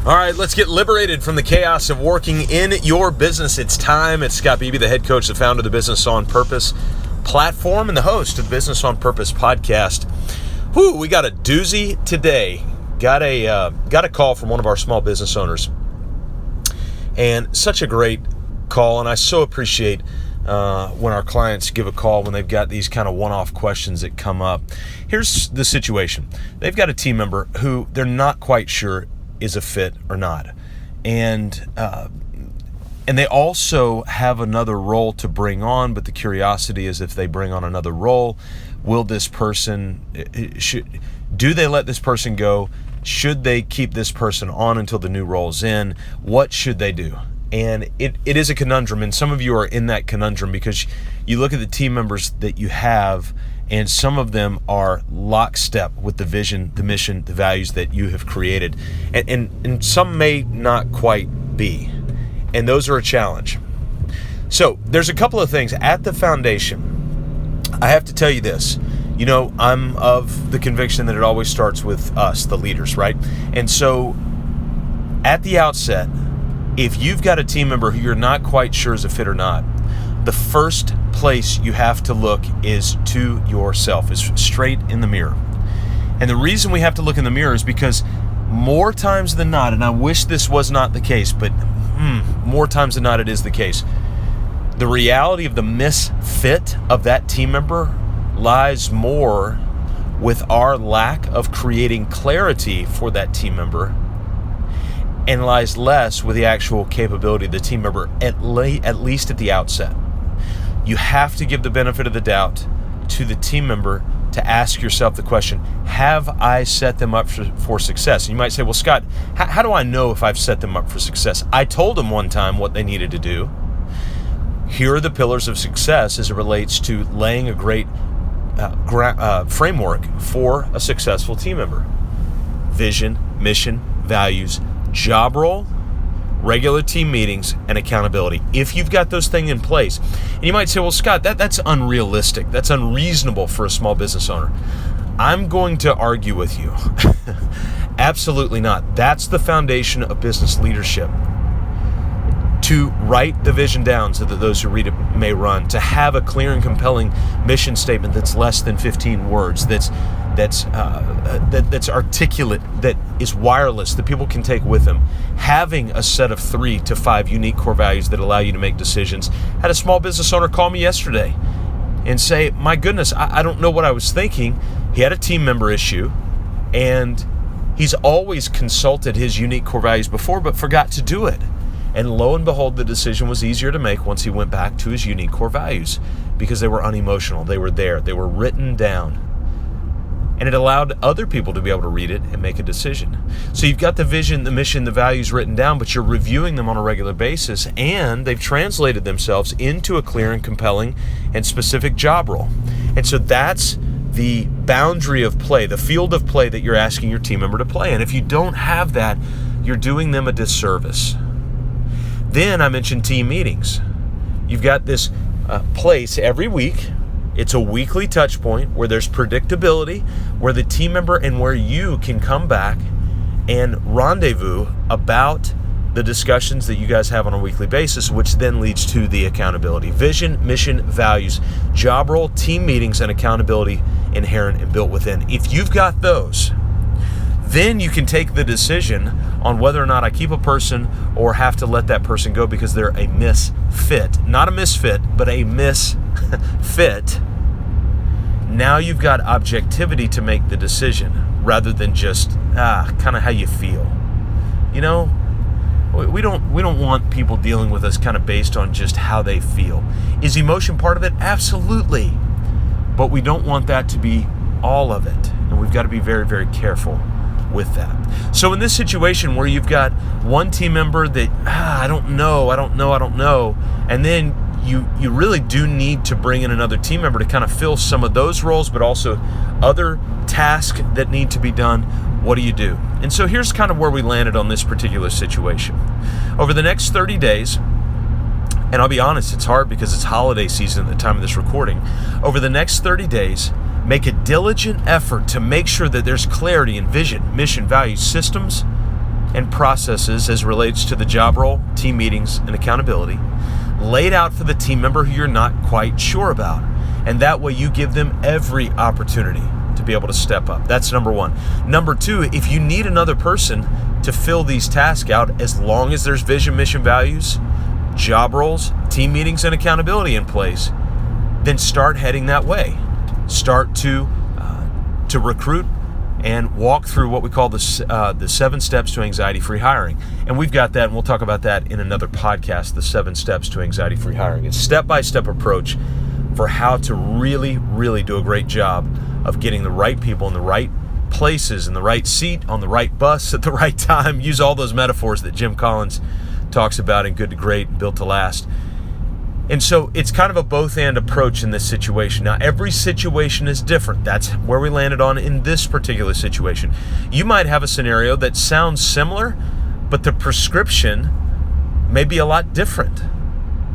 All right, let's get liberated from the chaos of working in your business. It's time. It's Scott Beebe, the head coach, the founder of the Business on Purpose platform, and the host of the Business on Purpose podcast. We got a doozy today. Got a call from one of our small business owners, and such a great call. And I so appreciate when our clients give a call when they've got these kind of one-off questions that come up. Here's the situation. They've got a team member who they're not quite sure is a fit or not. And they also have another role to bring on, but the curiosity is if they bring on another role, will this person, do they let this person go? Should they keep this person on until the new role's in? What should they do? And it is a conundrum, and some of you are in that conundrum because you look at the team members that you have, and some of them are lockstep with the vision, the mission, the values that you have created. And some may not quite be. And those are a challenge. So there's a couple of things at the foundation. I have to tell you this. You know, I'm of the conviction that it always starts with us, the leaders, right? And so at the outset, if you've got a team member who you're not quite sure is a fit or not, the first place you have to look is to yourself, is straight in the mirror. And the reason we have to look in the mirror is because more times than not, and I wish this was not the case, but more times than not it is the case, the reality of the misfit of that team member lies more with our lack of creating clarity for that team member, and lies less with the actual capability of the team member, at least at the outset. You have to give the benefit of the doubt to the team member to ask yourself the question, have I set them up for success? And you might say, well, Scott, how do I know if I've set them up for success? I told them one time what they needed to do. Here are the pillars of success as it relates to laying a great framework for a successful team member. Vision, mission, values, job role, regular team meetings, and accountability. If you've got those things in place, and you might say, well, Scott, that's unrealistic. That's unreasonable for a small business owner. I'm going to argue with you. Absolutely not. That's the foundation of business leadership. To write the vision down so that those who read it may run. To have a clear and compelling mission statement that's less than 15 words, that's articulate, that is wireless, that people can take with them. Having a set of 3 to 5 unique core values that allow you to make decisions. I had a small business owner call me yesterday and say, my goodness, I don't know what I was thinking. He had a team member issue, and he's always consulted his unique core values before, but forgot to do it. And lo and behold, the decision was easier to make once he went back to his unique core values because they were unemotional. They were there. They were written down. And it allowed other people to be able to read it and make a decision. So you've got the vision, the mission, the values written down, but you're reviewing them on a regular basis, and they've translated themselves into a clear and compelling and specific job role. And so that's the boundary of play, the field of play that you're asking your team member to play. And if you don't have that, you're doing them a disservice. Then I mentioned team meetings. You've got this place every week. It's a weekly touch point where there's predictability, where the team member and where you can come back and rendezvous about the discussions that you guys have on a weekly basis, which then leads to the accountability. Vision, mission, values, job role, team meetings, and accountability inherent and built within. If you've got those, then you can take the decision on whether or not I keep a person or have to let that person go because they're a misfit. Not a misfit, but a misfit. Now you've got objectivity to make the decision rather than just kind of how you feel. You know, we don't want people dealing with us kind of based on just how they feel. Is emotion part of it? Absolutely. But we don't want that to be all of it. And we've got to be very, very careful with that. So in this situation where you've got one team member that, I don't know, and then you really do need to bring in another team member to kind of fill some of those roles, but also other tasks that need to be done, what do you do? And so here's kind of where we landed on this particular situation. Over the next 30 days, and I'll be honest, it's hard because it's holiday season at the time of this recording. Over the next 30 days, make a diligent effort to make sure that there's clarity in vision, mission, values, systems, and processes as relates to the job role, team meetings, and accountability laid out for the team member who you're not quite sure about. And that way you give them every opportunity to be able to step up. That's number one. Number two, if you need another person to fill these tasks out, as long as there's vision, mission, values, job roles, team meetings, and accountability in place, then start heading that way. Start to recruit and walk through what we call the 7 steps to anxiety-free hiring. And we've got that, and we'll talk about that in another podcast, the 7 steps to anxiety-free hiring. It's a step-by-step approach for how to really, really do a great job of getting the right people in the right places, in the right seat, on the right bus at the right time. Use all those metaphors that Jim Collins talks about in Good to Great and Built to Last. And so it's kind of a both-and approach in this situation. Now, every situation is different. That's where we landed on in this particular situation. You might have a scenario that sounds similar, but the prescription may be a lot different.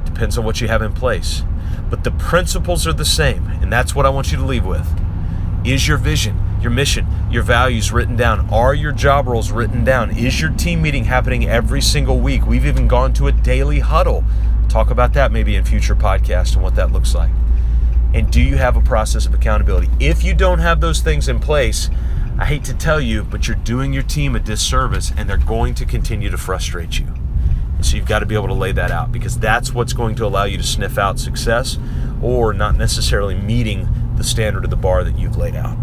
Depends on what you have in place. But the principles are the same, and that's what I want you to leave with. Is your vision, your mission, your values written down? Are your job roles written down? Is your team meeting happening every single week? We've even gone to a daily huddle. Talk about that maybe in future podcasts and what that looks like. And do you have a process of accountability? If you don't have those things in place, I hate to tell you, but you're doing your team a disservice, and they're going to continue to frustrate you. And so you've got to be able to lay that out, because that's what's going to allow you to sniff out success or not necessarily meeting the standard of the bar that you've laid out.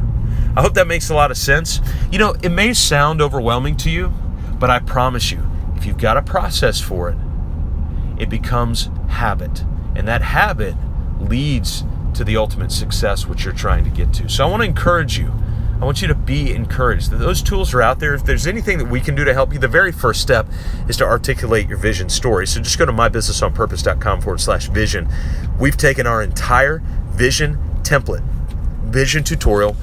I hope that makes a lot of sense. You know, it may sound overwhelming to you, but I promise you, if you've got a process for it, it becomes habit. And that habit leads to the ultimate success which you're trying to get to. So I want to encourage you. I want you to be encouraged. Those tools are out there. If there's anything that we can do to help you, the very first step is to articulate your vision story. So just go to mybusinessonpurpose.com/vision. We've taken our entire vision template, vision tutorial.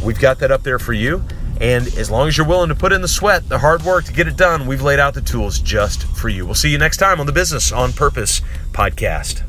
We've got that up there for you. And as long as you're willing to put in the sweat, the hard work to get it done, we've laid out the tools just for you. We'll see you next time on the Business on Purpose podcast.